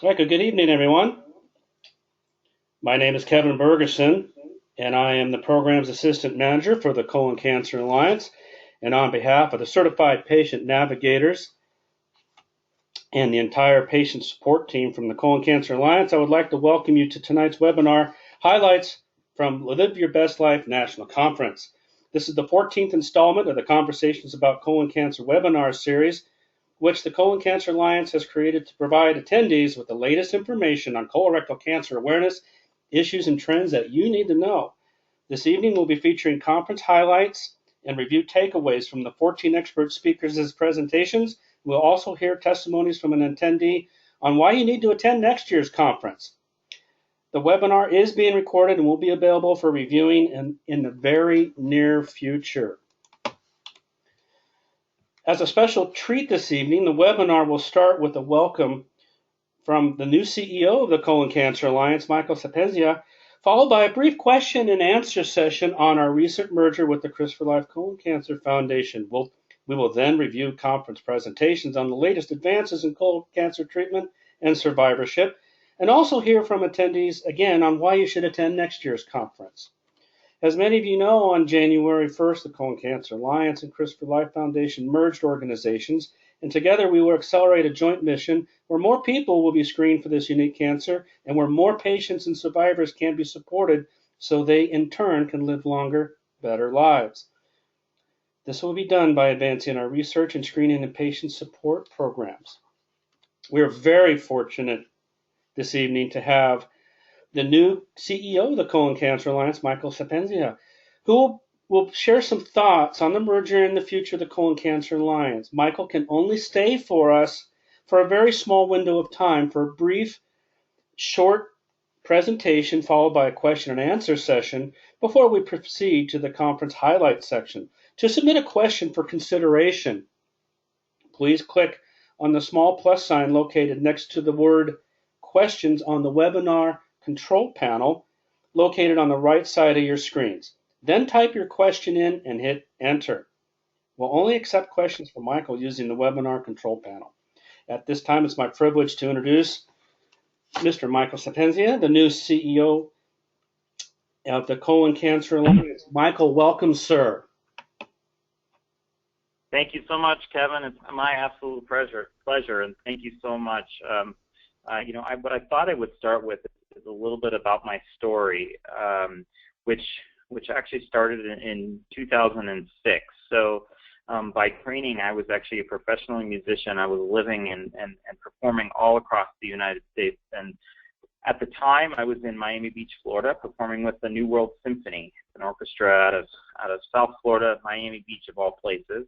Right, good evening, everyone. My name is Kevin Bergerson, and I am the Programs Assistant Manager for the Colon Cancer Alliance. And on behalf of the Certified Patient Navigators and the entire patient support team from the Colon Cancer Alliance, I would like to welcome you to tonight's webinar, Highlights from Live Your Best Life National Conference. This is the 14th installment of the Conversations About Colon Cancer webinar series, which the Colon Cancer Alliance has created to provide attendees with the latest information on colorectal cancer awareness, issues, and trends that you need to know. This evening we'll be featuring conference highlights and review takeaways from the 14 expert speakers' presentations. We'll also hear testimonies from an attendee on why you need to attend next year's conference. The webinar is being recorded and will be available for reviewing in the very near future. As a special treat this evening, the webinar will start with a welcome from the new CEO of the Colon Cancer Alliance, Michael Sapezia, followed by a brief question and answer session on our recent merger with the CRIS for Life Colon Cancer Foundation. We will then review conference presentations on the latest advances in colon cancer treatment and survivorship, and also hear from attendees again on why you should attend next year's conference. As many of you know, on January 1st, the Colon Cancer Alliance and CRIS for Life Foundation merged organizations, and together we will accelerate a joint mission where more people will be screened for this unique cancer and where more patients and survivors can be supported so they, in turn, can live longer, better lives. This will be done by advancing our research and screening and patient support programs. We are very fortunate this evening to have the new CEO of the Colon Cancer Alliance, Michael Sapezia, who will share some thoughts on the merger and the future of the Colon Cancer Alliance. Michael can only stay for us for a very small window of time for a brief, short presentation followed by a question and answer session before we proceed to the conference highlights section. To submit a question for consideration, please click on the small plus sign located next to the word questions on the webinar control panel located on the right side of your screens. Then type your question in and hit enter. We'll only accept questions from Michael using the webinar control panel. At this time, it's my privilege to introduce Mr. Michael Sapezia, the new CEO of the Colon Cancer Alliance. Michael, welcome, sir. Thank you so much, Kevin. It's my absolute pleasure, and thank you so much. What I thought I would start with is a little bit about my story, which actually started in 2006. So by training, I was actually a professional musician. I was living and performing all across the United States. And at the time, I was in Miami Beach, Florida, performing with the New World Symphony, an orchestra out of South Florida, Miami Beach of all places.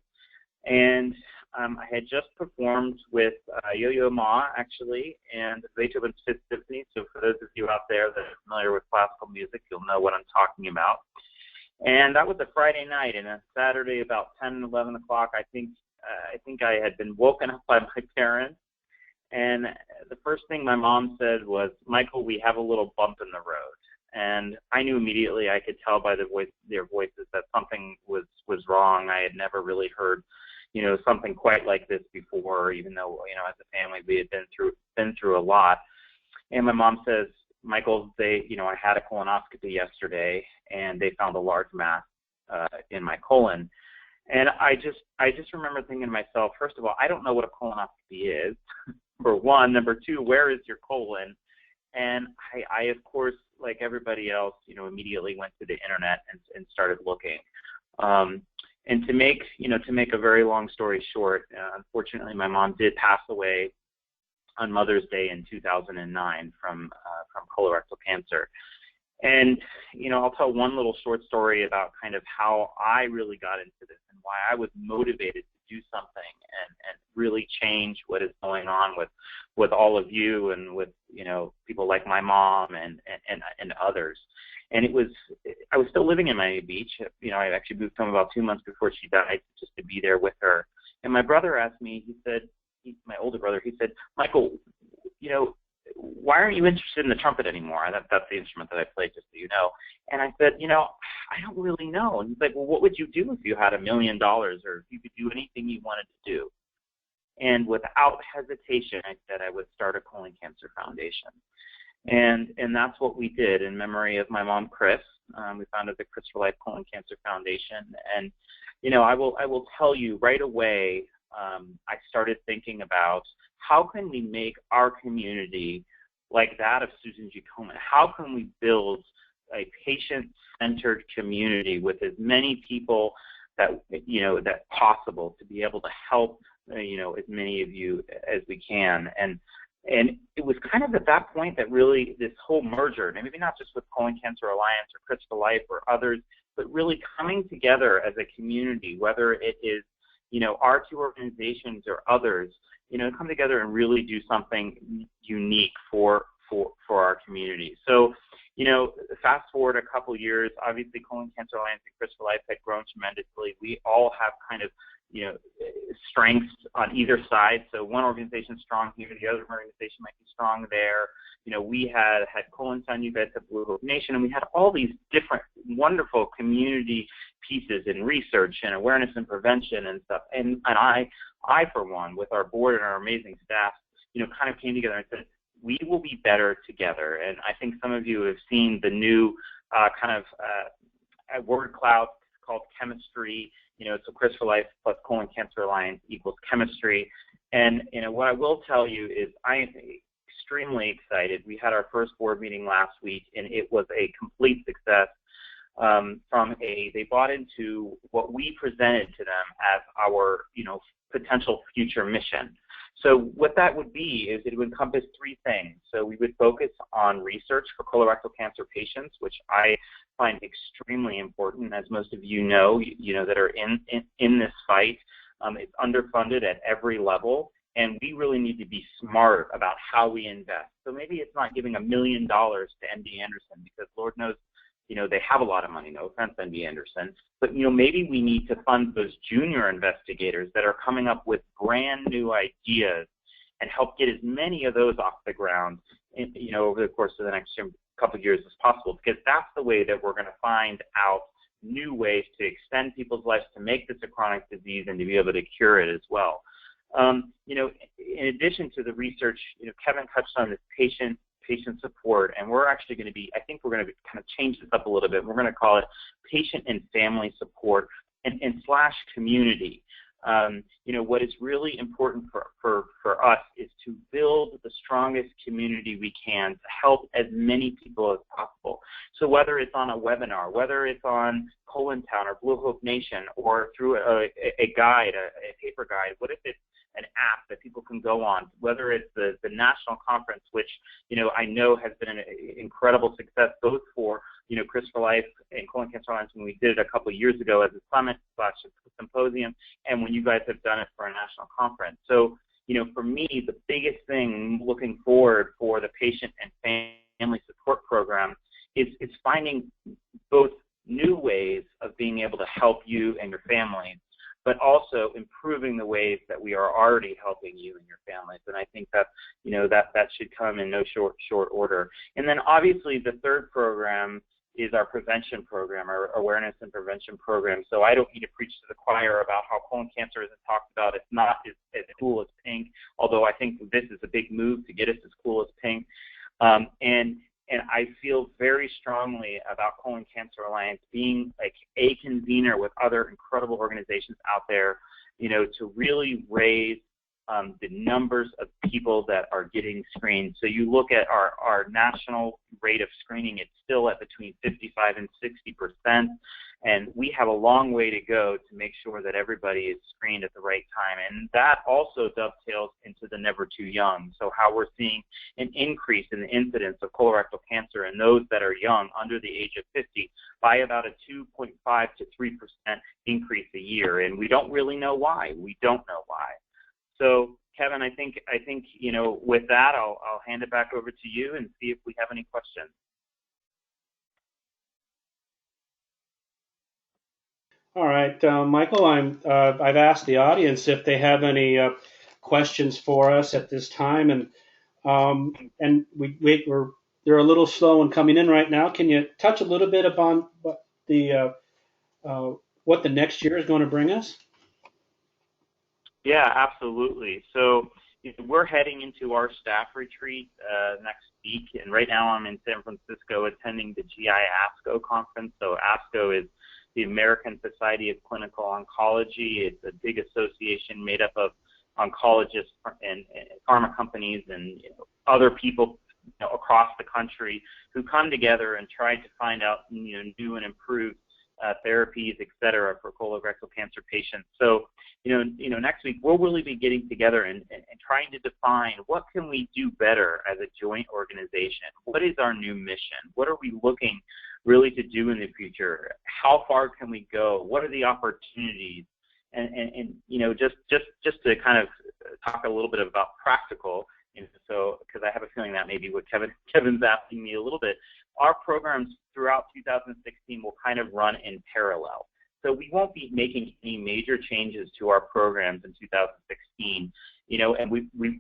And I had just performed with Yo-Yo Ma, actually, and Beethoven's Fifth Symphony. So for those of you out there that are familiar with classical music, you'll know what I'm talking about. And that was a Friday night, and a Saturday about 10, 11 o'clock, I think I had been woken up by my parents. And the first thing my mom said was, "Michael, we have a little bump in the road." And I knew immediately, I could tell by their voices that something was wrong. I had never really heard something quite like this before, even though, as a family, we had been through a lot. And my mom says, "Michael, I had a colonoscopy yesterday, and they found a large mass in my colon." And I just remember thinking to myself, first of all, I don't know what a colonoscopy is, number one. Number two, where is your colon? And I of course, like everybody else, immediately went to the internet and started looking. And to make a very long story short, unfortunately, my mom did pass away on Mother's Day in 2009 from colorectal cancer. And I'll tell one little short story about kind of how I really got into this and why I was motivated to do something and really change what is going on with all of you and with people like my mom and others. And I was still living in Miami Beach. I actually moved home about 2 months before she died just to be there with her. And my brother asked me, my older brother, he said, "Michael, why aren't you interested in the trumpet anymore?" That's the instrument that I play, just so you know. And I said, I don't really know. And he's like, "Well, what would you do if you had $1 million or if you could do anything you wanted to do?" And without hesitation, I said I would start a colon cancer foundation. And that's what we did in memory of my mom, Chris. We founded the Chris for Life Colon Cancer Foundation. And, you know, I will tell you right away, I started thinking about how can we make our community like that of Susan G. Komen? How can we build a patient-centered community with as many people that, you know, that possible to be able to help, you know, as many of you as we can. And it was kind of at that point that really this whole merger, and maybe not just with Colon Cancer Alliance or Chris for Life or others, but really coming together as a community, whether it is, you know, our two organizations or others, you know, come together and really do something unique for our community. So, you know, fast forward a couple years, obviously Colon Cancer Alliance and Chris for Life had grown tremendously. We all have kind of, you know, strengths on either side. So one organization is strong here, the other organization might be strong there. You know, we had Colon, you guys have Blue Hope Nation, and we had all these different wonderful community pieces in research and awareness and prevention and stuff. And I for one, with our board and our amazing staff, you know, kind of came together and said, we will be better together. And I think some of you have seen the new word cloud called chemistry. You know, so Chris for Life plus Colon Cancer Alliance equals chemistry. And, you know, what I will tell you is I am extremely excited. We had our first board meeting last week, and it was a complete success. They bought into what we presented to them as our, you know, potential future mission. So what that would be is it would encompass three things. So we would focus on research for colorectal cancer patients, which I find extremely important. As most of you know that are in this fight, it's underfunded at every level, and we really need to be smart about how we invest. So maybe it's not giving $1 million to MD Anderson, because Lord knows, you know, they have a lot of money, no offense, MD Anderson, but, you know, maybe we need to fund those junior investigators that are coming up with brand new ideas and help get as many of those off the ground, you know, over the course of the next couple of years as possible, because that's the way that we're going to find out new ways to extend people's lives, to make this a chronic disease and to be able to cure it as well. You know, in addition to the research, you know, Kevin touched on this patient support, and we're actually going to be, I think we're going to kind of change this up a little bit. We're going to call it patient and family support and slash community. You know, what is really important for us is to build the strongest community we can to help as many people as possible. So whether it's on a webinar, whether it's on Colon Town or Blue Hope Nation, or through a guide, a paper guide, what if it's an app that people can go on, whether it's the national conference, which, you know, I know has been an incredible success both for, you know, Chris for Life and Colon Cancer Alliance when we did it a couple of years ago as a summit / symposium, and when you guys have done it for a national conference. So, you know, for me, the biggest thing looking forward for the patient and family support program is finding both new ways of being able to help you and your family, but also improving the ways that we are already helping you and your families. And I think that, you know, that should come in no short order. And then obviously the third program is our prevention program, our awareness and prevention program. So I don't need to preach to the choir about how colon cancer isn't talked about. It's not as cool as pink, although I think this is a big move to get us as cool as pink. And I feel very strongly about Colon Cancer Alliance being like a convener with other incredible organizations out there, you know, to really raise the numbers of people that are getting screened. So you look at our national rate of screening, it's still at between 55 and 60%. And we have a long way to go to make sure that everybody is screened at the right time. And that also dovetails into the Never Too Young. So how we're seeing an increase in the incidence of colorectal cancer in those that are young, under the age of 50, by about a 2.5 to 3% increase a year. And we don't really know why. We don't know why. So, Kevin, I think you know, with that, I'll hand it back over to you and see if we have any questions. All right, Michael, I've asked the audience if they have any questions for us at this time, and they're a little slow in coming in right now. Can you touch a little bit upon what the next year is going to bring us? Yeah, absolutely. So we're heading into our staff retreat next week, and right now I'm in San Francisco attending the GI ASCO conference. So ASCO is the American Society of Clinical Oncology. It's a big association made up of oncologists and pharma companies and other people across the country who come together and try to find out new and improved therapies, et cetera, for colorectal cancer patients. So, next week we'll really be getting together and trying to define what can we do better as a joint organization. What is our new mission? What are we looking really to do in the future? How far can we go? What are the opportunities? And just to kind of talk a little bit about practical. So, because I have a feeling that maybe what Kevin's asking me a little bit, our programs throughout 2016 will kind of run in parallel. So we won't be making any major changes to our programs in 2016, and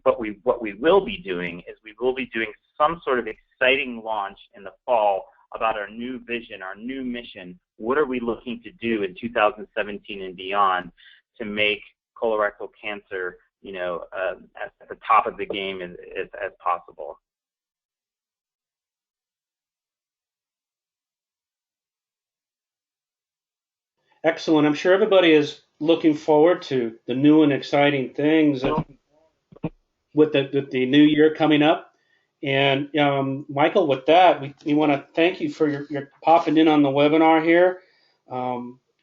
what we will be doing is we will be doing some sort of exciting launch in the fall about our new vision, our new mission. What are we looking to do in 2017 and beyond to make colorectal cancer, at the top of the game as possible? Excellent. I'm sure everybody is looking forward to the new and exciting things with the new year coming up. And Michael, with that, we want to thank you for your popping in on the webinar here.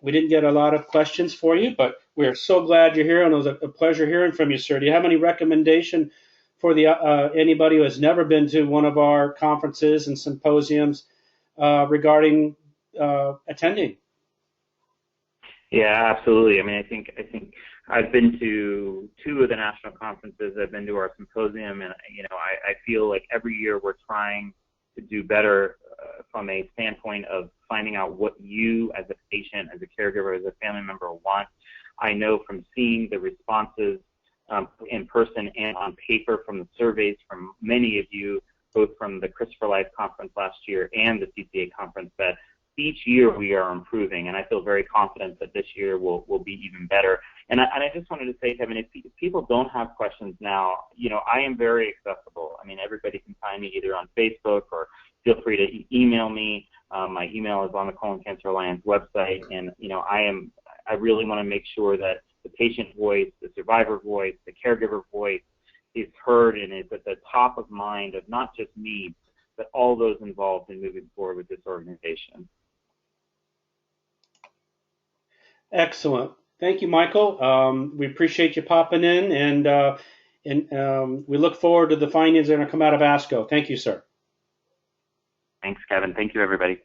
We didn't get a lot of questions for you, but we're so glad you're here, and it was a pleasure hearing from you, sir. Do you have any recommendation for anybody who has never been to one of our conferences and symposiums regarding attending? Yeah, absolutely. I mean, I think I've been to 2 of the national conferences. I've been to our symposium, and I feel like every year we're trying to do better from a standpoint of finding out what you, as a patient, as a caregiver, as a family member, want. I know from seeing the responses in person and on paper from the surveys from many of you, both from the CRISPR Life conference last year and the CCA conference, that each year we are improving, and I feel very confident that this year will be even better. And I just wanted to say, Kevin, if people don't have questions now, I am very accessible. I mean, everybody can find me either on Facebook, or feel free to email me. My email is on the Colon Cancer Alliance website, and I really want to make sure that the patient voice, the survivor voice, the caregiver voice is heard and is at the top of mind of not just me, but all those involved in moving forward with this organization. Excellent. Thank you, Michael. We appreciate you popping in, and we look forward to the findings that are going to come out of ASCO. Thank you, sir. Thanks, Kevin. Thank you, everybody.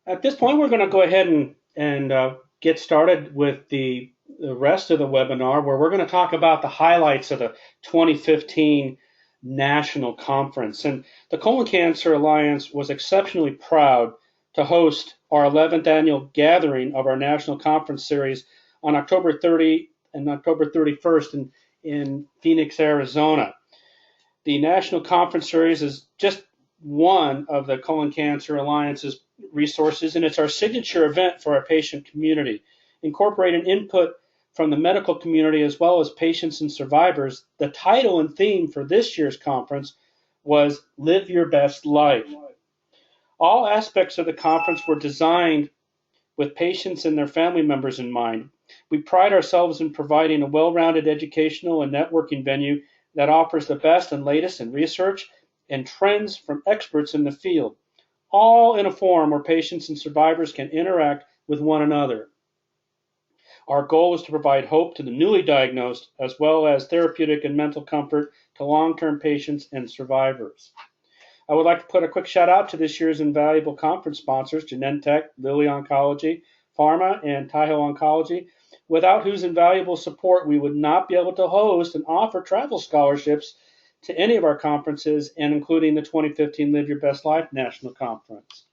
At this point, we're going to go ahead and get started with the rest of the webinar, where we're going to talk about the highlights of the 2015 National Conference. And the Colon Cancer Alliance was exceptionally proud to host our 11th annual gathering of our National Conference Series on October 30 and October 31st in Phoenix, Arizona. The National Conference Series is just one of the Colon Cancer Alliance's resources, and it's our signature event for our patient community, incorporating input from the medical community as well as patients and survivors. The title and theme for this year's conference was Live Your Best Life. All aspects of the conference were designed with patients and their family members in mind. We pride ourselves in providing a well-rounded educational and networking venue that offers the best and latest in research and trends from experts in the field, all in a forum where patients and survivors can interact with one another. Our goal is to provide hope to the newly diagnosed, as well as therapeutic and mental comfort to long-term patients and survivors. I would like to put a quick shout out to this year's invaluable conference sponsors, Genentech, Lilly Oncology, Pharma, and Taiho Oncology, without whose invaluable support we would not be able to host and offer travel scholarships to any of our conferences, and including the 2015 Live Your Best Life National Conference.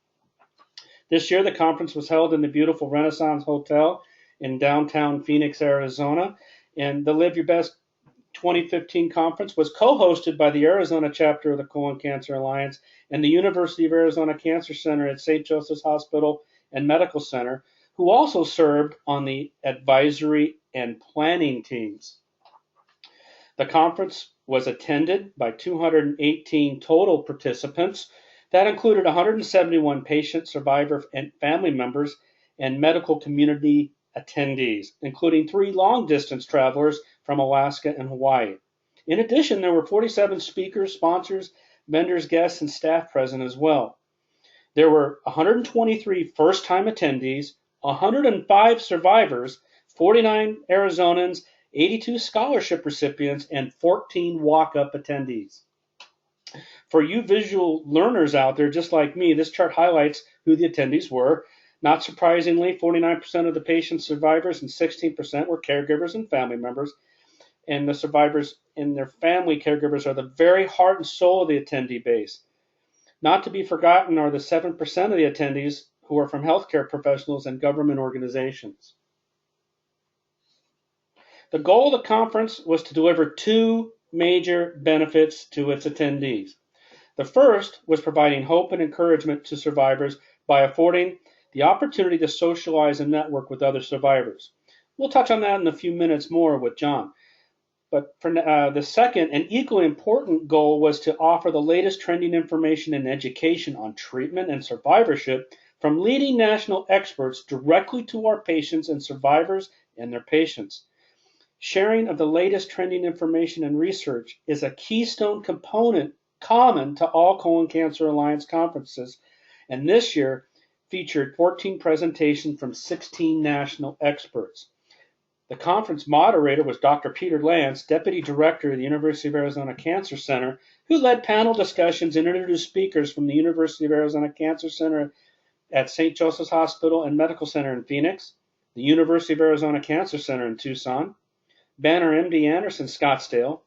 This year, the conference was held in the beautiful Renaissance Hotel in downtown Phoenix, Arizona, and the Live Your Best 2015 conference was co-hosted by the Arizona chapter of the Colon Cancer Alliance and the University of Arizona Cancer Center at St. Joseph's Hospital and Medical Center, who also served on the advisory and planning teams. The conference was attended by 218 total participants. That included 171 patient, survivor, and family members and medical community attendees, including 3 long-distance travelers from Alaska and Hawaii. In addition, there were 47 speakers, sponsors, vendors, guests, and staff present as well. There were 123 first-time attendees, 105 survivors, 49 Arizonans, 82 scholarship recipients, and 14 walk-up attendees. For you visual learners out there, just like me, this chart highlights who the attendees were. Not surprisingly, 49% of the patients, survivors, and 16% were caregivers and family members. And the survivors and their family caregivers are the very heart and soul of the attendee base. Not to be forgotten are the 7% of the attendees who are from healthcare professionals and government organizations. The goal of the conference was to deliver 2 major benefits to its attendees. The first was providing hope and encouragement to survivors by affording the opportunity to socialize and network with other survivors. We'll touch on that in a few minutes more with John. But for the second and equally important goal was to offer the latest trending information and education on treatment and survivorship from leading national experts directly to our patients and survivors and their patients. Sharing of the latest trending information and research is a keystone component common to all Colon Cancer Alliance conferences, and this year featured 14 presentations from 16 national experts. The conference moderator was Dr. Peter Lance, Deputy Director of the University of Arizona Cancer Center, who led panel discussions and introduced speakers from the University of Arizona Cancer Center at St. Joseph's Hospital and Medical Center in Phoenix, the University of Arizona Cancer Center in Tucson, Banner MD Anderson Scottsdale,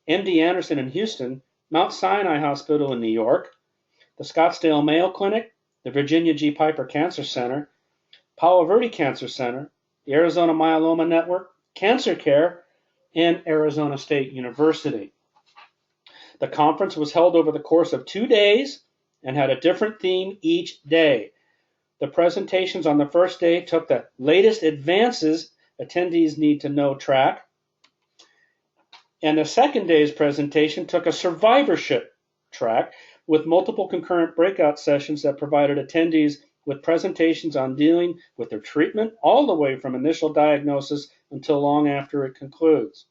MD Anderson in Houston, Mount Sinai Hospital in New York, the Scottsdale Mayo Clinic, the Virginia G. Piper Cancer Center, Palo Verde Cancer Center, the Arizona Myeloma Network, Cancer Care, and Arizona State University. The conference was held over the course of 2 days and had a different theme each day. The presentations on the first day took the latest advances attendees need to know track, and the second day's presentation took a survivorship track with multiple concurrent breakout sessions that provided attendees with presentations on dealing with their treatment all the way from initial diagnosis until long after it concludes.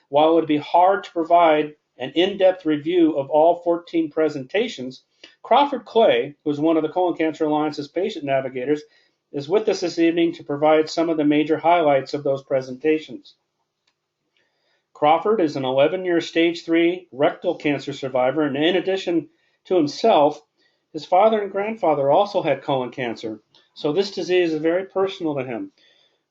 While it would be hard to provide an in-depth review of all 14 presentations, Crawford Clay, who is one of the Colon Cancer Alliance's patient navigators, is with us this evening to provide some of the major highlights of those presentations. Crawford is an 11-year stage 3 rectal cancer survivor, and in addition to himself, his father and grandfather also had colon cancer, so this disease is very personal to him.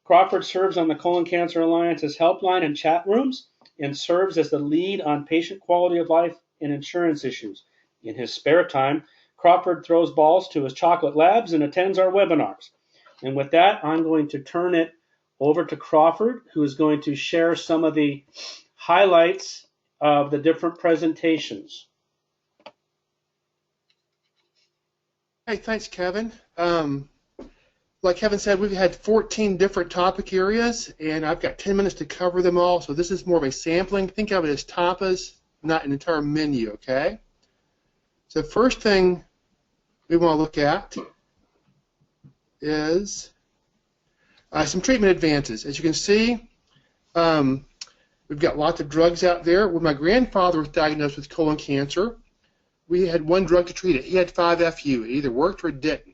Crawford serves on the Colon Cancer Alliance's helpline and chat rooms and serves as the lead on patient quality of life and insurance issues. In his spare time, Crawford throws balls to his chocolate labs and attends our webinars. And with that, I'm going to turn it over to Crawford, who is going to share some of the highlights of the different presentations. Hey, thanks, Kevin. Like Kevin said, we've had 14 different topic areas, and I've got 10 minutes to cover them all, so this is more of a sampling. Think of it as tapas, not an entire menu, okay? So the first thing we want to look at is some treatment advances. As you can see, we've got lots of drugs out there. When my grandfather was diagnosed with colon cancer, we had one drug to treat it. He had 5-FU. It either worked or it didn't.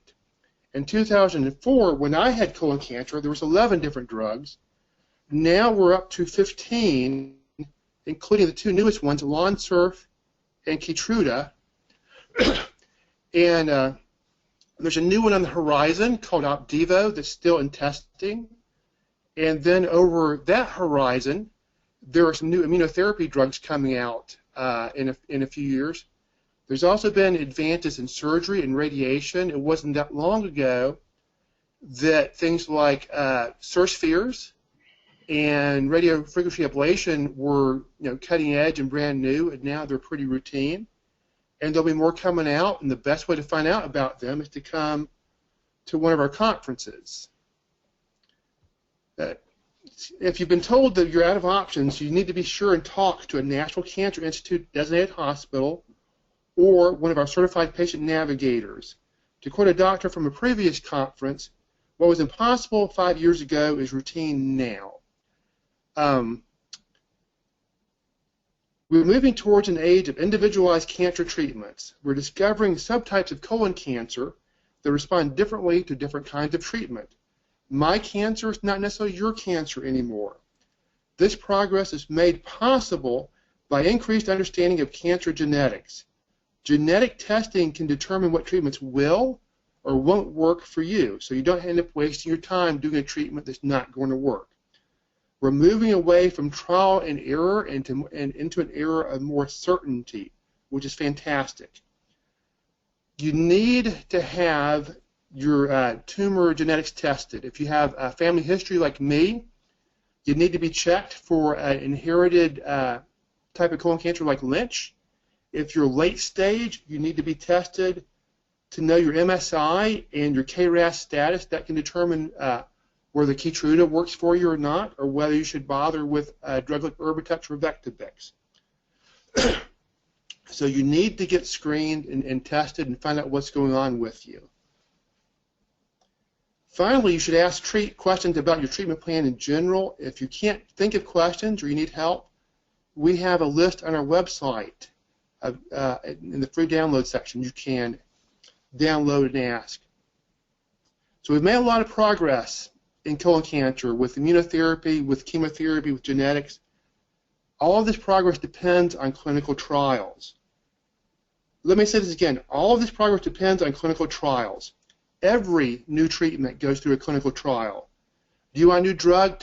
In 2004, when I had colon cancer, there was 11 different drugs. Now we're up to 15, including the 2 newest ones, Lonsurf and Keytruda. And there's a new one on the horizon called Opdivo that's still in testing. And then over that horizon, there are some new immunotherapy drugs coming out in a few years. There's also been advances in surgery and radiation. It wasn't that long ago that things like surspheres and radiofrequency ablation were cutting edge and brand new, and now they're pretty routine. And there'll be more coming out, and the best way to find out about them is to come to one of our conferences. Uh, if you've been told that you're out of options, you need to be sure and talk to a National Cancer Institute designated hospital or one of our certified patient navigators. To quote a doctor from a previous conference, what was impossible 5 years ago is routine now. We're moving towards an age of individualized cancer treatments. We're discovering subtypes of colon cancer that respond differently to different kinds of treatment. My cancer is not necessarily your cancer anymore. This progress is made possible by increased understanding of cancer genetics. Genetic testing can determine what treatments will or won't work for you, so you don't end up wasting your time doing a treatment that's not going to work. We're moving away from trial and error and into an era of more certainty, which is fantastic. You need to have your tumor genetics tested. If you have a family history like me, you need to be checked for an inherited type of colon cancer like Lynch. If you're late stage, you need to be tested to know your MSI and your KRAS status. That can determine whether Keytruda works for you or not, or whether you should bother with a drug like Erbitux or Vectibix. So you need to get screened and tested and find out what's going on with you. Finally, you should ask questions about your treatment plan in general. If you can't think of questions or you need help, we have a list on our website in the free download section. You can download and ask. So we've made a lot of progress in colon cancer with immunotherapy, with chemotherapy, with genetics. All of this progress depends on clinical trials. Let me say this again. All of this progress depends on clinical trials. Every new treatment goes through a clinical trial. Do you want a new drug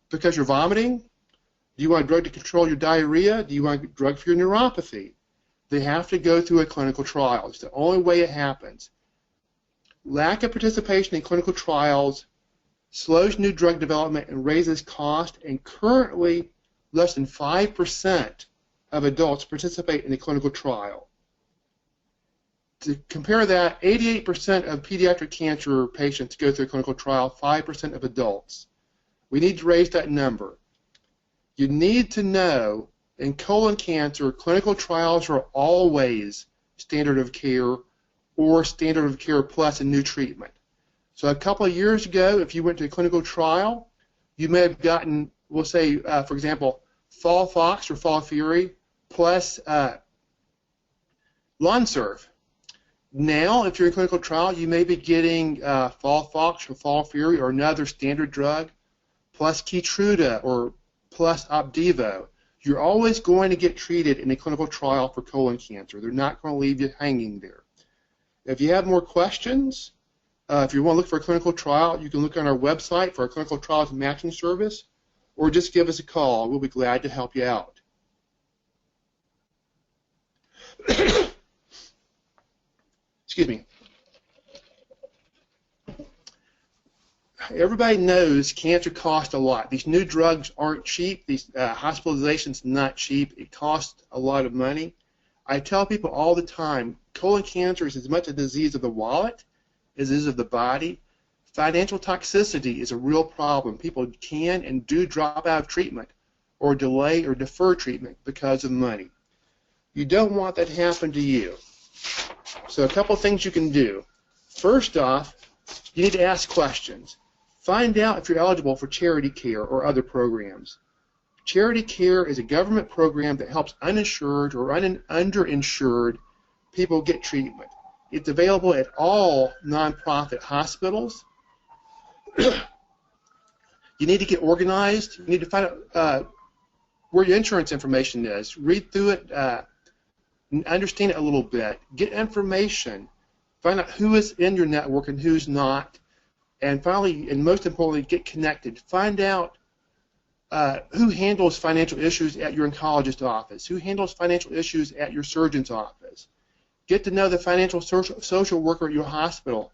because you're vomiting? Do you want a drug to control your diarrhea? Do you want a drug for your neuropathy? They have to go through a clinical trial. It's the only way it happens. Lack of participation in clinical trials slows new drug development and raises cost, and currently less than 5% of adults participate in a clinical trial. To compare that, 88% of pediatric cancer patients go through a clinical trial, 5% of adults. We need to raise that number. You need to know in colon cancer, clinical trials are always standard of care or standard of care plus a new treatment. So a couple of years ago, if you went to a clinical trial, you may have gotten, we'll say, for example, FOLFOX or FOLFIRI plus Lonsurf. Now, if you're in a clinical trial, you may be getting FOLFOX or FOLFIRI or another standard drug plus Keytruda or plus Opdivo. You're always going to get treated in a clinical trial for colon cancer. They're not going to leave you hanging there. If you have more questions, if you want to look for a clinical trial, you can look on our website for our clinical trials matching service, or just give us a call. We'll be glad to help you out. Excuse me. Everybody knows cancer costs a lot. These new drugs aren't cheap. These hospitalizations not cheap. It costs a lot of money. I tell people all the time, colon cancer is as much a disease of the wallet as it is of the body. Financial toxicity is a real problem. People can and do drop out of treatment or delay or defer treatment because of money. You don't want that to happen to you. So a couple things you can do. First off, you need to ask questions. Find out if you're eligible for charity care or other programs. Charity care is a government program that helps uninsured or underinsured people get treatment. It's available at all nonprofit hospitals. You need to get organized. You need to find out where your insurance information is. Read through it, understand it a little bit. Get information. Find out who is in your network and who's not. And finally, and most importantly, get connected. Find out who handles financial issues at your oncologist office, who handles financial issues at your surgeon's office. Get to know the financial social worker at your hospital.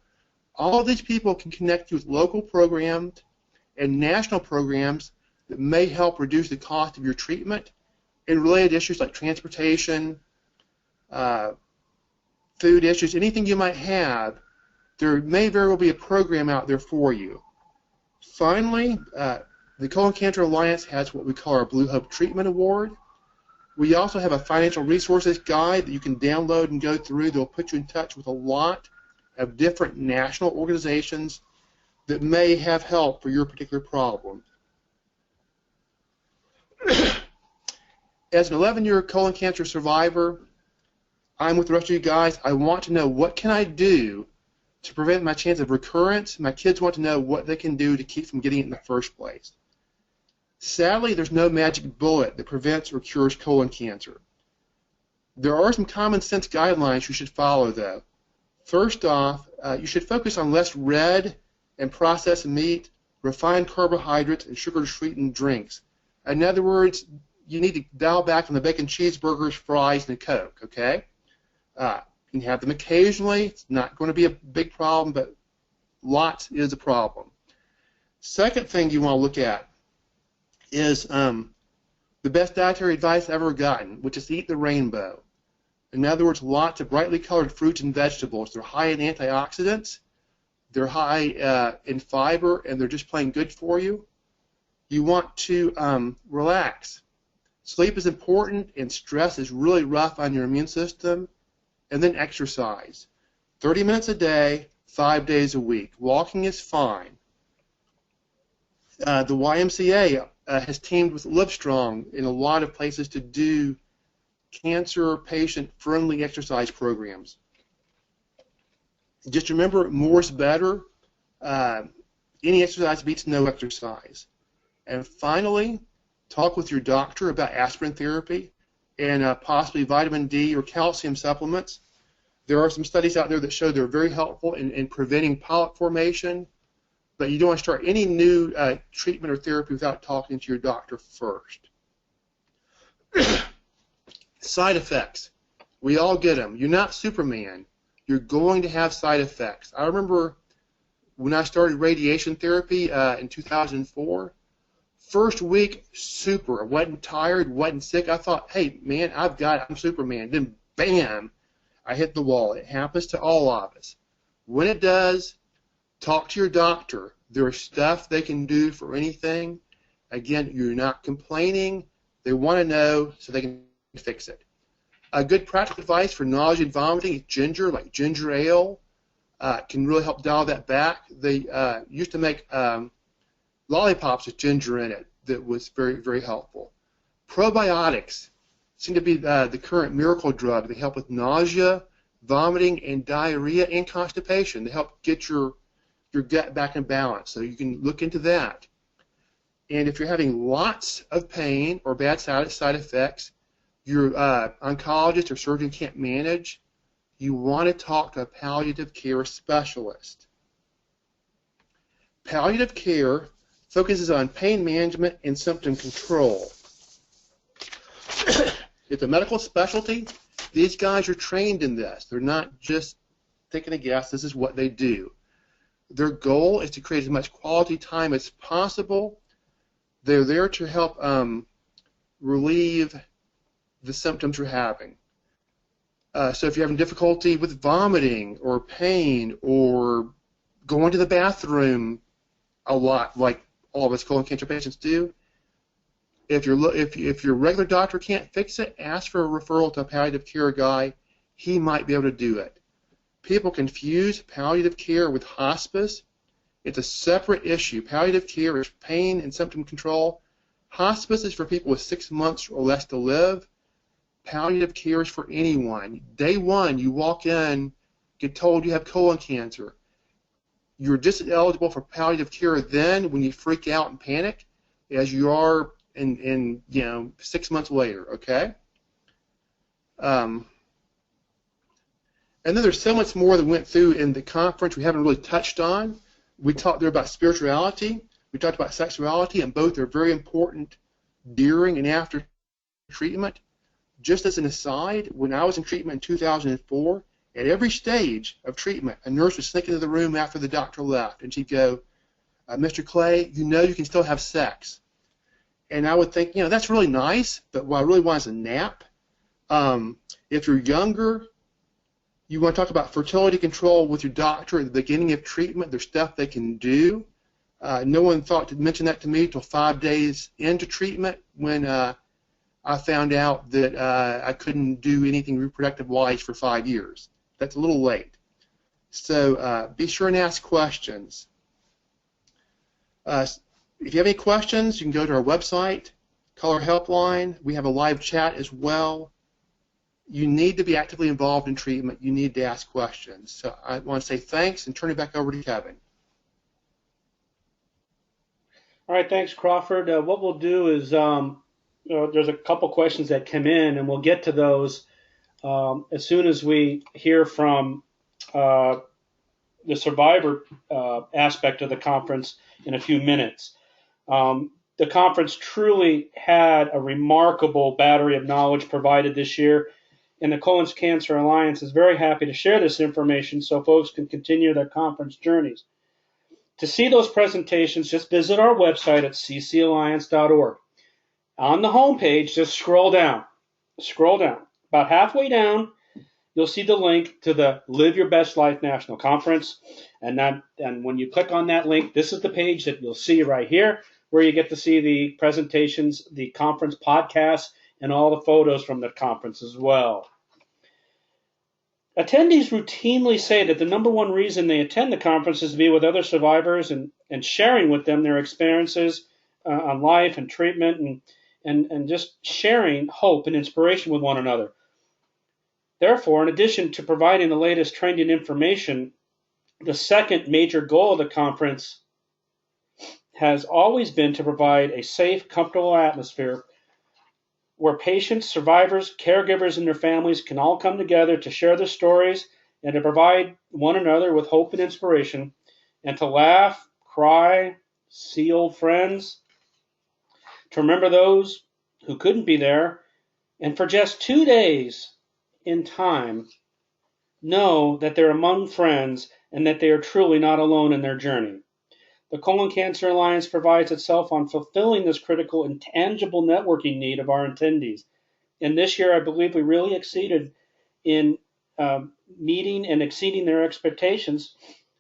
All of these people can connect you with local programs and national programs that may help reduce the cost of your treatment and related issues like transportation, food issues, anything you might have. There may very well be a program out there for you. Finally, the Colon Cancer Alliance has what we call our Blue Hope Treatment Award. We also have a financial resources guide that you can download and go through. They'll put you in touch with a lot of different national organizations that may have help for your particular problem. As an 11-year colon cancer survivor, I'm with the rest of you guys. I want to know, what can I do to prevent my chance of recurrence? My kids want to know what they can do to keep from getting it in the first place. Sadly, there's no magic bullet that prevents or cures colon cancer. There are some common sense guidelines you should follow, though. First off, you should focus on less red and processed meat, refined carbohydrates, and sugar-sweetened drinks. In other words, you need to dial back on the bacon cheeseburgers, fries, and a Coke, okay? You can have them occasionally. It's not going to be a big problem, but lots is a problem. Second thing you want to look at is the best dietary advice I've ever gotten, which is to eat the rainbow. In other words, lots of brightly colored fruits and vegetables. They're high in antioxidants, they're high in fiber, and they're just plain good for you. You want to relax. Sleep is important, and stress is really rough on your immune system. And then exercise. 30 minutes a day, 5 days a week. Walking is fine. The YMCA has teamed with Livestrong in a lot of places to do cancer patient-friendly exercise programs. Just remember, more is better. Any exercise beats no exercise. And finally, talk with your doctor about aspirin therapy and possibly vitamin D or calcium supplements. There are some studies out there that show they're very helpful in preventing polyp formation, but you don't want to start any new treatment or therapy without talking to your doctor first. Side effects. We all get them. You're not Superman. You're going to have side effects. I remember when I started radiation therapy in 2004, first week, super. I wasn't tired, wasn't sick. I thought, hey, man, I'm Superman. Then, bam, I hit the wall. It happens to all of us. When it does, talk to your doctor. There's stuff they can do for anything. Again, you're not complaining. They want to know so they can fix it. A good practical advice for nausea and vomiting is ginger, like ginger ale. Can really help dial that back. They used to make lollipops with ginger in it that was very, very helpful. Probiotics seem to be the current miracle drug. They help with nausea, vomiting, and diarrhea, and constipation. They help get your gut back in balance, so you can look into that. And if you're having lots of pain or bad side effects, your oncologist or surgeon can't manage, you want to talk to a palliative care specialist. Palliative care focuses on pain management and symptom control. It's a medical specialty. These guys are trained in this. They're not just taking a guess. This is what they do. Their goal is to create as much quality time as possible. They're there to help relieve the symptoms you're having. So if you're having difficulty with vomiting or pain or going to the bathroom a lot, like all of us colon cancer patients do, if your regular doctor can't fix it, ask for a referral to a palliative care guy. He might be able to do it. People confuse palliative care with hospice. It's a separate issue. Palliative care is pain and symptom control. Hospice is for people with 6 months or less to live. Palliative care is for anyone. Day one, you walk in, get told you have colon cancer. You're just as eligible for palliative care then when you freak out and panic as you are in 6 months later, okay? And then there's so much more that went through in the conference we haven't really touched on. We talked there about spirituality. We talked about sexuality, and both are very important during and after treatment. Just as an aside, when I was in treatment in 2004, at every stage of treatment, a nurse would sneak into the room after the doctor left, and she'd go, Mr. Clay, you know you can still have sex. And I would think, that's really nice, but what I really want is a nap. If you're younger, you want to talk about fertility control with your doctor at the beginning of treatment. There's stuff they can do. No one thought to mention that to me until 5 days into treatment when I found out that I couldn't do anything reproductive-wise for 5 years. That's a little late. So be sure and ask questions. If you have any questions, you can go to our website, call our helpline. We have a live chat as well. You need to be actively involved in treatment. You need to ask questions. So I want to say thanks and turn it back over to Kevin. All right, thanks, Crawford. What we'll do is there's a couple questions that come in, and we'll get to those as soon as we hear from the survivor aspect of the conference in a few minutes. The conference truly had a remarkable battery of knowledge provided this year, and the Colon Cancer Alliance is very happy to share this information so folks can continue their conference journeys. To see those presentations, just visit our website at ccalliance.org. On the home page, just scroll down. Scroll down. About halfway down, you'll see the link to the Live Your Best Life National Conference. And when you click on that link, this is the page that you'll see right here, where you get to see the presentations, the conference podcasts, and all the photos from the conference as well. Attendees routinely say that the number one reason they attend the conference is to be with other survivors and sharing with them their experiences on life and treatment and just sharing hope and inspiration with one another. Therefore, in addition to providing the latest trending information, the second major goal of the conference has always been to provide a safe, comfortable atmosphere where patients, survivors, caregivers, and their families can all come together to share their stories and to provide one another with hope and inspiration, and to laugh, cry, see old friends, to remember those who couldn't be there, and for just 2 days in time, know that they're among friends and that they are truly not alone in their journey. The Colon Cancer Alliance provides itself on fulfilling this critical and tangible networking need of our attendees. And this year, I believe we really exceeded in meeting and exceeding their expectations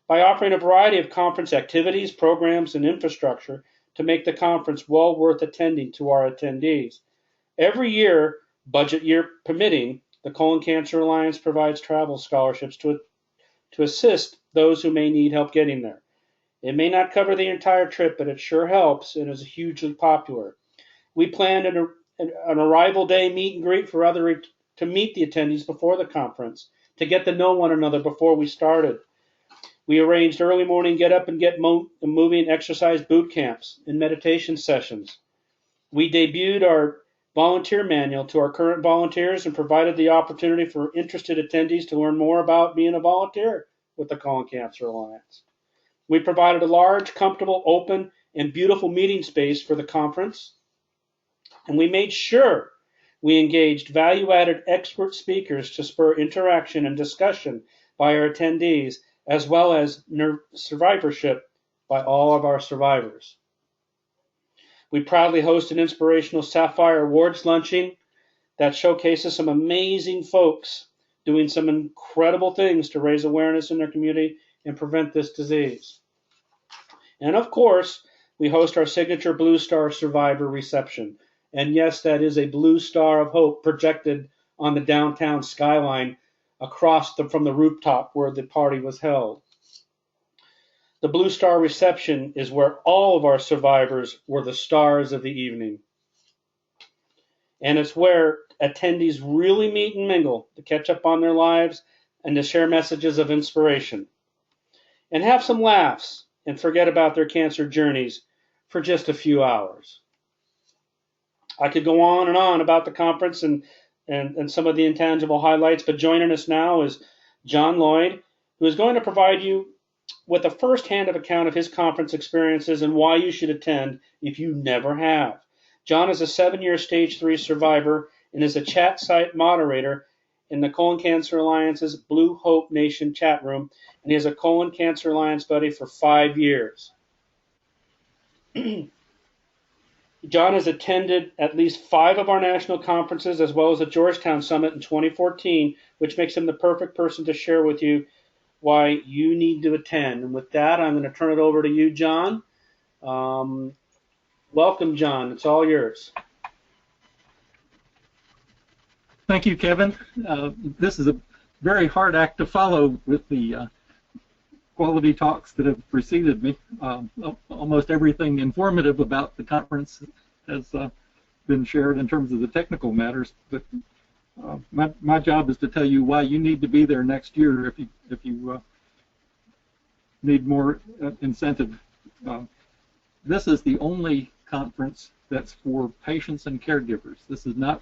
by offering a variety of conference activities, programs, and infrastructure to make the conference well worth attending to our attendees. Every year, budget year permitting, the Colon Cancer Alliance provides travel scholarships to assist those who may need help getting there. It may not cover the entire trip, but it sure helps and is hugely popular. We planned an arrival day meet and greet for to meet the attendees before the conference, to get to know one another before we started. We arranged early morning get up and get moving exercise boot camps and meditation sessions. We debuted our volunteer manual to our current volunteers and provided the opportunity for interested attendees to learn more about being a volunteer with the Colon Cancer Alliance. We provided a large, comfortable, open, and beautiful meeting space for the conference, and we made sure we engaged value-added expert speakers to spur interaction and discussion by our attendees, as well as survivorship by all of our survivors. We proudly host an inspirational Sapphire Awards luncheon that showcases some amazing folks doing some incredible things to raise awareness in their community and prevent this disease. And of course, we host our signature Blue Star Survivor reception. And yes, that is a blue star of hope projected on the downtown skyline from the rooftop where the party was held. The Blue Star reception is where all of our survivors were the stars of the evening. And it's where attendees really meet and mingle to catch up on their lives and to share messages of inspiration. And have some laughs and forget about their cancer journeys for just a few hours. I could go on and on about the conference and some of the intangible highlights, but joining us now is John Lloyd, who is going to provide you with a first-hand account of his conference experiences and why you should attend if you never have. John is a 7-year Stage 3 survivor and is a chat site moderator in the Colon Cancer Alliance's Blue Hope Nation chat room, and he is a Colon Cancer Alliance buddy for 5 years. John has attended at least 5 of our national conferences, as well as the Georgetown Summit in 2014, which makes him the perfect person to share with you why you need to attend. And with that, I'm going to turn it over to you, John, Welcome, John. It's all yours. Thank you, Kevin. This is a very hard act to follow with the quality talks that have preceded me. Almost everything informative about the conference has been shared in terms of the technical matters, but my job is to tell you why you need to be there next year if you need more incentive. This is the only conference that's for patients and caregivers. This is not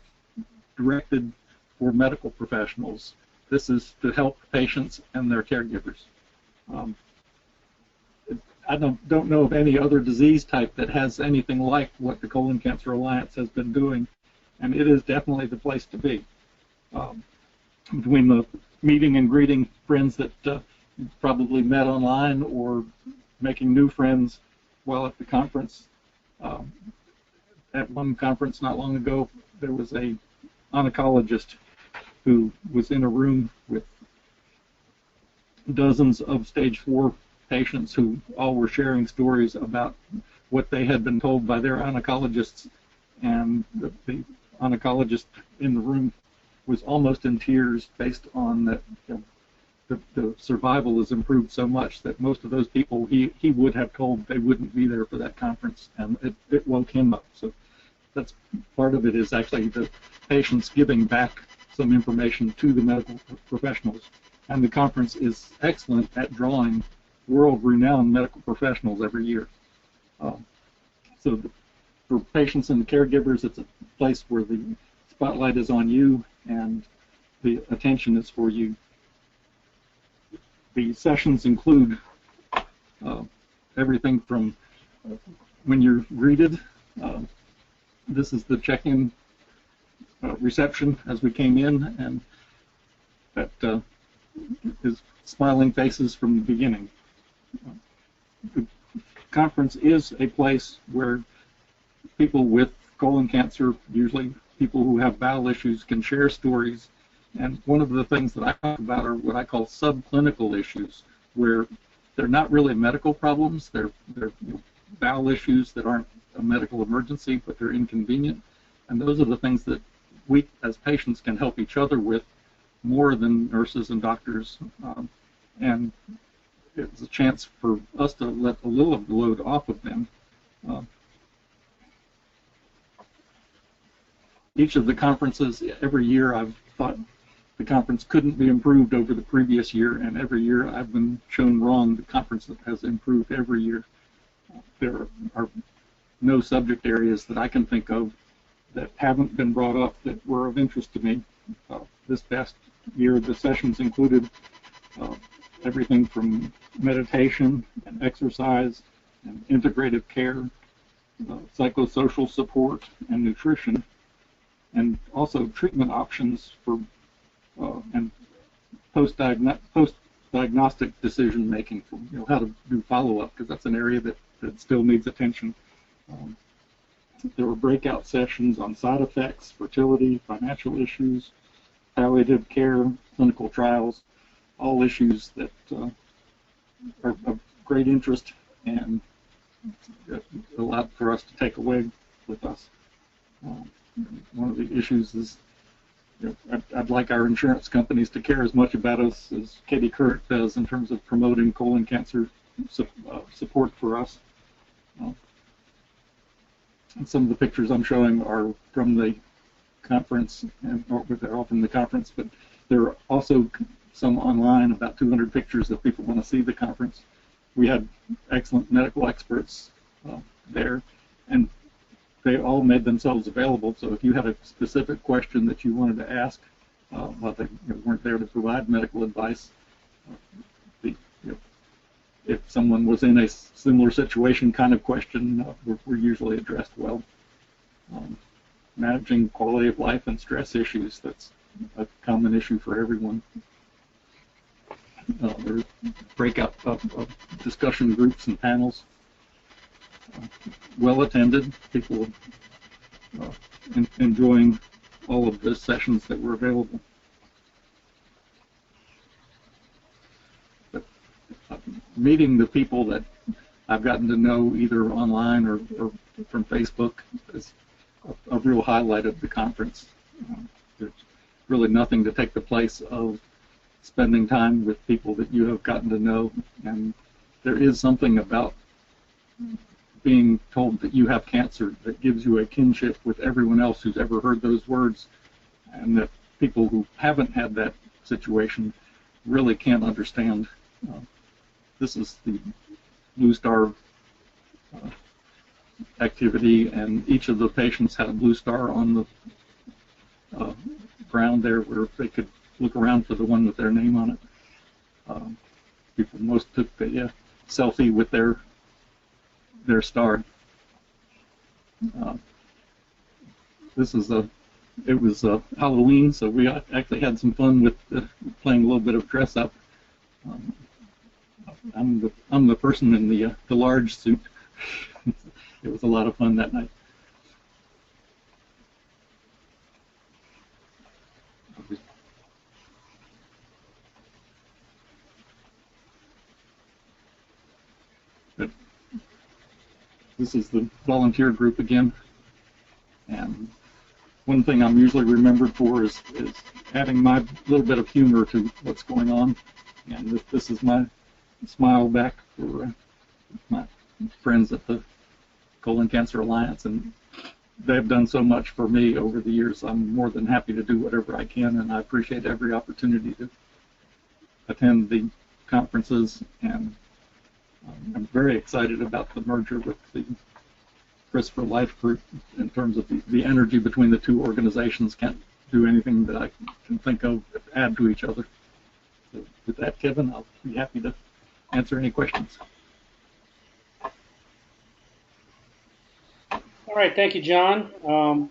directed for medical professionals. This is to help patients and their caregivers. I don't know of any other disease type that has anything like what the Colon Cancer Alliance has been doing, and it is definitely the place to be. Between the meeting and greeting friends that probably met online or making new friends while at the conference. At one conference not long ago, there was a oncologist who was in a room with dozens of stage 4 patients who all were sharing stories about what they had been told by their oncologists, and the oncologist in the room was almost in tears based on that. The survival has improved so much that most of those people he would have told they wouldn't be there for that conference, and it woke him up. So that's part of it, is actually the patients giving back some information to the medical professionals. And the conference is excellent at drawing world-renowned medical professionals every year. So for patients and caregivers, it's a place where the spotlight is on you and the attention is for you. The sessions include everything from when you're greeted. This is the check-in reception as we came in, and that is smiling faces from the beginning. The conference is a place where people with colon cancer, usually people who have bowel issues, can share stories. And one of the things that I talk about are what I call subclinical issues, where they're not really medical problems. They're bowel issues that aren't a medical emergency, but they're inconvenient. And those are the things that we, as patients, can help each other with more than nurses and doctors. And it's a chance for us to let a little of the load off of them. Each of the conferences, every year I've thought the conference couldn't be improved over the previous year, and every year I've been shown wrong. The conference has improved every year. There are no subject areas that I can think of that haven't been brought up that were of interest to me. This past year, the sessions included everything from meditation and exercise and integrative care, psychosocial support and nutrition, and also treatment options for and post-diagnostic decision making, for how to do follow-up, because that's an area that still needs attention. There were breakout sessions on side effects, fertility, financial issues, palliative care, clinical trials, all issues that are of great interest and a lot for us to take away with us. One of the issues is, I'd like our insurance companies to care as much about us as Katie Couric does in terms of promoting colon cancer support for us. And some of the pictures I'm showing are from the conference, and they're all from the conference, but there are also some online, about 200 pictures if people want to see the conference. We had excellent medical experts there, and they all made themselves available. So if you had a specific question that you wanted to ask, but they weren't there to provide medical advice, if someone was in a similar situation kind of question, were usually addressed well. Managing quality of life and stress issues, that's a common issue for everyone. There's breakout discussion groups and panels. Well attended, people enjoying all of the sessions that were available. But meeting the people that I've gotten to know either online or from Facebook is a real highlight of the conference. There's really nothing to take the place of spending time with people that you have gotten to know, and there is something about being told that you have cancer that gives you a kinship with everyone else who's ever heard those words, and that people who haven't had that situation really can't understand. This is the Blue Star activity, and each of the patients had a blue star on the ground there where they could look around for the one with their name on it. People most took the selfie with their star. It was Halloween, so we actually had some fun with playing a little bit of dress up. I'm the person in the large suit. It was a lot of fun that night. This is the volunteer group again, and one thing I'm usually remembered for is adding my little bit of humor to what's going on, and this is my smile back for my friends at the Colon Cancer Alliance, and they've done so much for me over the years. I'm more than happy to do whatever I can, and I appreciate every opportunity to attend the conferences, and I'm very excited about the merger with the CRIS for Life group in terms of the energy between the two organizations. Can't do anything that I can think of to add to each other. So with that, Kevin, I'll be happy to answer any questions. All right, thank you, John.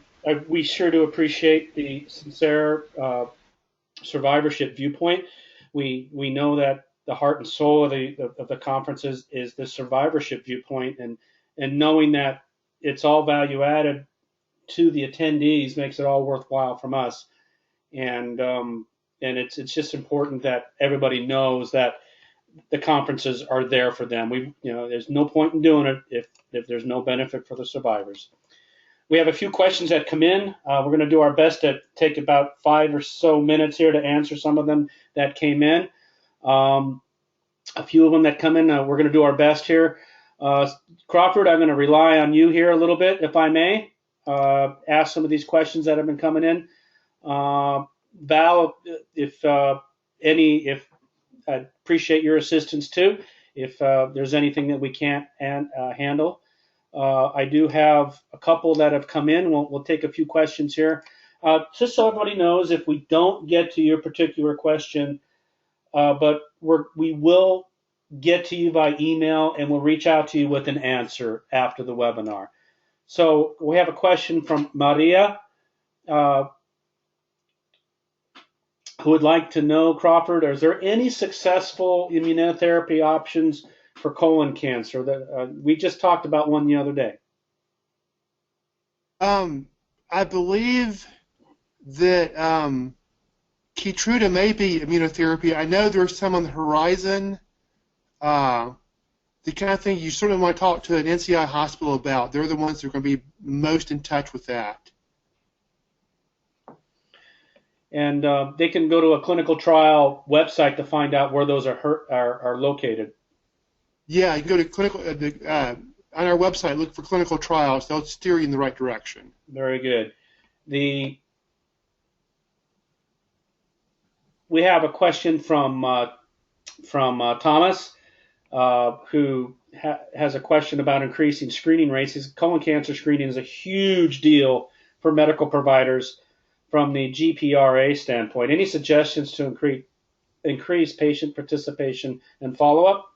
We sure do appreciate the sincere survivorship viewpoint. We know that the heart and soul of the conferences is the survivorship viewpoint, and knowing that it's all value added to the attendees makes it all worthwhile from us. And it's just important that everybody knows that the conferences are there for them. There's no point in doing it if there's no benefit for the survivors. We have a few questions that come in. We're going to do our best to take about 5 or so minutes here to answer some of them that came in. A few of them that come in, we're going to do our best here. Crawford, I'm going to rely on you here a little bit, if I may. Ask some of these questions that have been coming in. Val, if I appreciate your assistance too. If there's anything that we can't handle, I do have a couple that have come in. We'll take a few questions here. Just so everybody knows, if we don't get to your particular question, but we will get to you by email, and we'll reach out to you with an answer after the webinar. So we have a question from Maria, who would like to know, Crawford, is there any successful immunotherapy options for colon cancer? That we just talked about one the other day. I believe that Keytruda may be immunotherapy. I know there's some on the horizon. The kind of thing you sort of want to talk to an NCI hospital about. They're the ones that are going to be most in touch with that. And they can go to a clinical trial website to find out where those are located. Yeah, you can go to clinical on our website, look for clinical trials. They'll steer you in the right direction. Very good. We have a question from Thomas, who has a question about increasing screening rates. His colon cancer screening is a huge deal for medical providers from the GPRA standpoint. Any suggestions to increase patient participation and follow-up?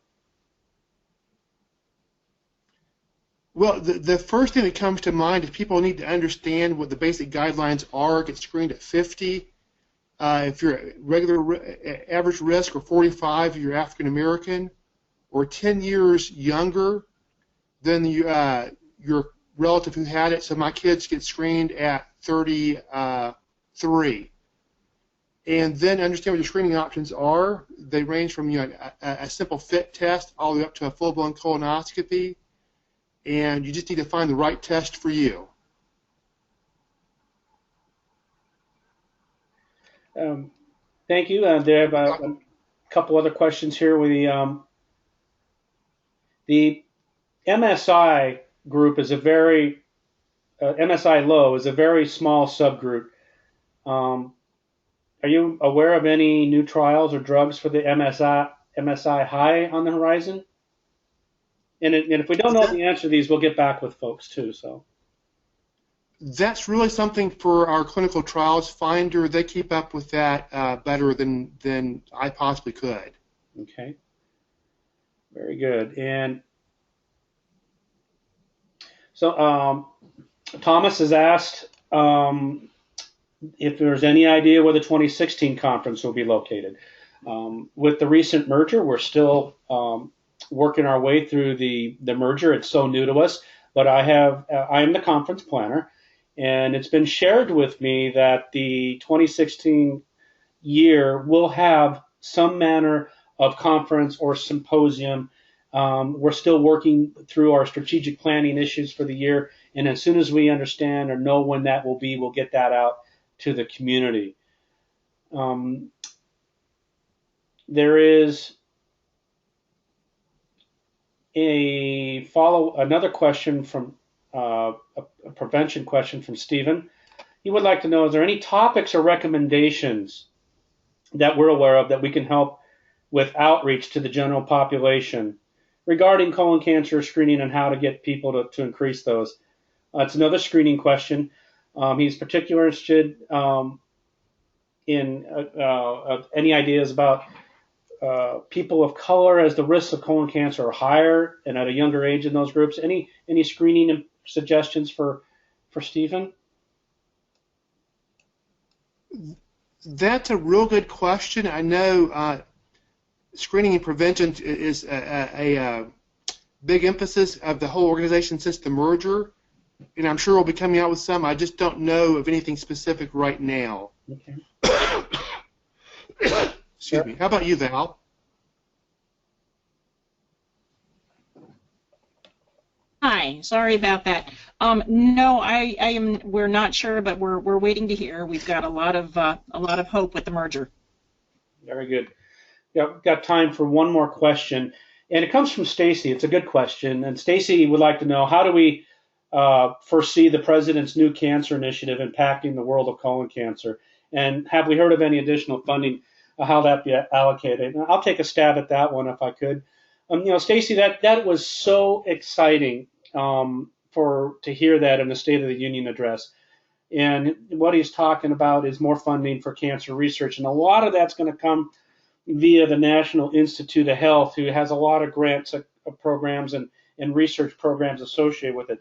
Well, the first thing that comes to mind is people need to understand what the basic guidelines are. Get screened at 50. If you're at regular average risk, or 45 if you're African American, or 10 years younger than your relative who had it. So my kids get screened at 33. and then understand what your screening options are. They range from a simple fit test all the way up to a full-blown colonoscopy, and you just need to find the right test for you. Thank you. There have a couple other questions here. The MSI group is a very MSI low is a very small subgroup. Are you aware of any new trials or drugs for the MSI high on the horizon? And if we don't know the answer to these, we'll get back with folks too. So that's really something for our clinical trials finder. They keep up with that better than I possibly could. Okay. Very good. And so Thomas has asked if there's any idea where the 2016 conference will be located. With the recent merger, we're still working our way through the merger. It's so new to us, but I am the conference planner, and it's been shared with me that the 2016 year will have some manner of conference or symposium. We're still working through our strategic planning issues for the year, and as soon as we understand or know when that will be, we'll get that out to the community. There is another question from a prevention question from Stephen. He would like to know, is there any topics or recommendations that we're aware of that we can help with outreach to the general population regarding colon cancer screening and how to get people to increase those? It's another screening question. He's particularly interested in any ideas about people of color, as the risks of colon cancer are higher and at a younger age in those groups. Any screening suggestions for Stephen? That's a real good question. I know screening and prevention is a big emphasis of the whole organization since the merger, and I'm sure we'll be coming out with some. I just don't know of anything specific right now. Okay. Excuse me. How about you, Val? Hi, sorry about that. No, I am. We're not sure, but we're waiting to hear. We've got a lot of hope with the merger. Very good. Yeah, we've got time for one more question, and it comes from Stacy. It's a good question, and Stacy would like to know, how do we foresee the president's new cancer initiative impacting the world of colon cancer, and have we heard of any additional funding? How that be allocated? And I'll take a stab at that one if I could. Stacy, that was so exciting to hear that in the State of the Union address. And what he's talking about is more funding for cancer research, and a lot of that's going to come via the National Institute of Health, who has a lot of grants programs and research programs associated with it.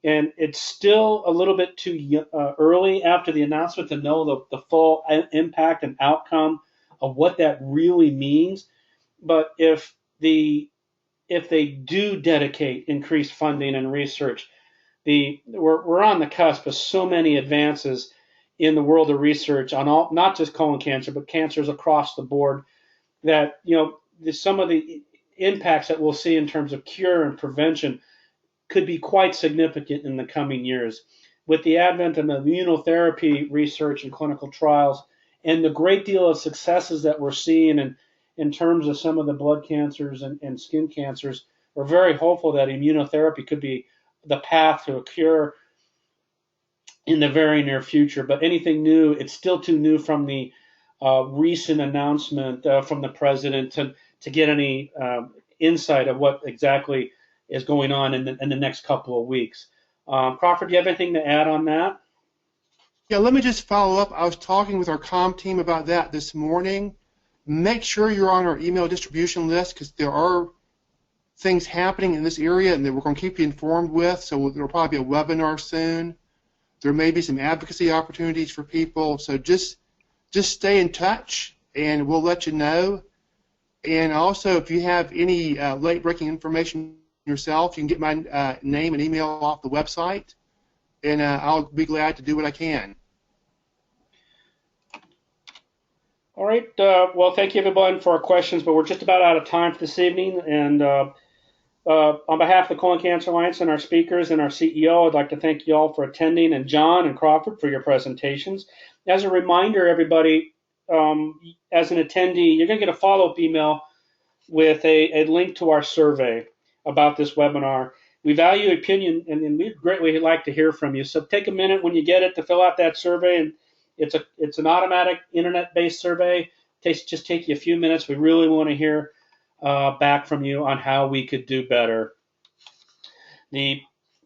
And it's still a little bit too early after the announcement to know the full impact and outcome of what that really means. But if they do dedicate increased funding and research, we're on the cusp of so many advances in the world of research on all, not just colon cancer, but cancers across the board, that some of the impacts that we'll see in terms of cure and prevention could be quite significant in the coming years. With the advent of immunotherapy research and clinical trials, and the great deal of successes that we're seeing in terms of some of the blood cancers and skin cancers, we're very hopeful that immunotherapy could be the path to a cure in the very near future. But anything new, it's still too new from the recent announcement from the president to get any insight of what exactly is going on in the next couple of weeks. Crawford, do you have anything to add on that? Yeah, let me just follow up. I was talking with our comm team about that this morning. Make sure you're on our email distribution list, because there are things happening in this area and that we're going to keep you informed with. So there will probably be a webinar soon. There may be some advocacy opportunities for people. So just stay in touch, and we'll let you know. And also, if you have any late-breaking information yourself, you can get my name and email off the website, and I'll be glad to do what I can. All right. Well, thank you, everyone, for our questions, but we're just about out of time for this evening. And on behalf of the Colon Cancer Alliance and our speakers and our CEO, I'd like to thank you all for attending, and John and Crawford for your presentations. As a reminder, everybody, as an attendee, you're going to get a follow-up email with a link to our survey about this webinar. We value your opinion, and we'd greatly like to hear from you. So take a minute when you get it to fill out that survey, and it's an automatic internet-based survey. Just take you a few minutes. We really want to hear back from you on how we could do better.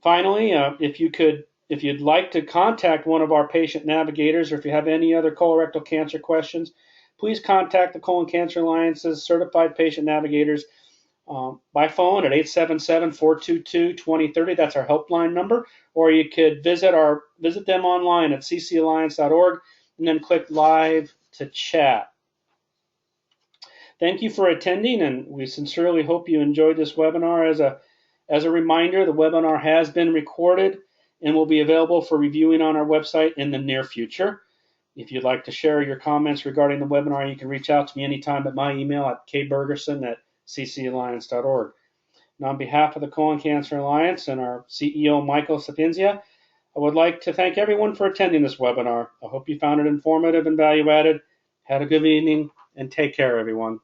Finally, if you'd like to contact one of our patient navigators, or if you have any other colorectal cancer questions, please contact the Colon Cancer Alliance's certified patient navigators by phone at 877-422-2030. That's our helpline number. Or you could visit them online at ccalliance.org and then click live to chat. Thank you for attending, and we sincerely hope you enjoyed this webinar. As a reminder, the webinar has been recorded and will be available for reviewing on our website in the near future. If you'd like to share your comments regarding the webinar, you can reach out to me anytime at my email at kbergerson@ccalliance.org. And on behalf of the Colon Cancer Alliance and our CEO, Michael Sapienza, I would like to thank everyone for attending this webinar. I hope you found it informative and value-added. Have a good evening, and take care, everyone.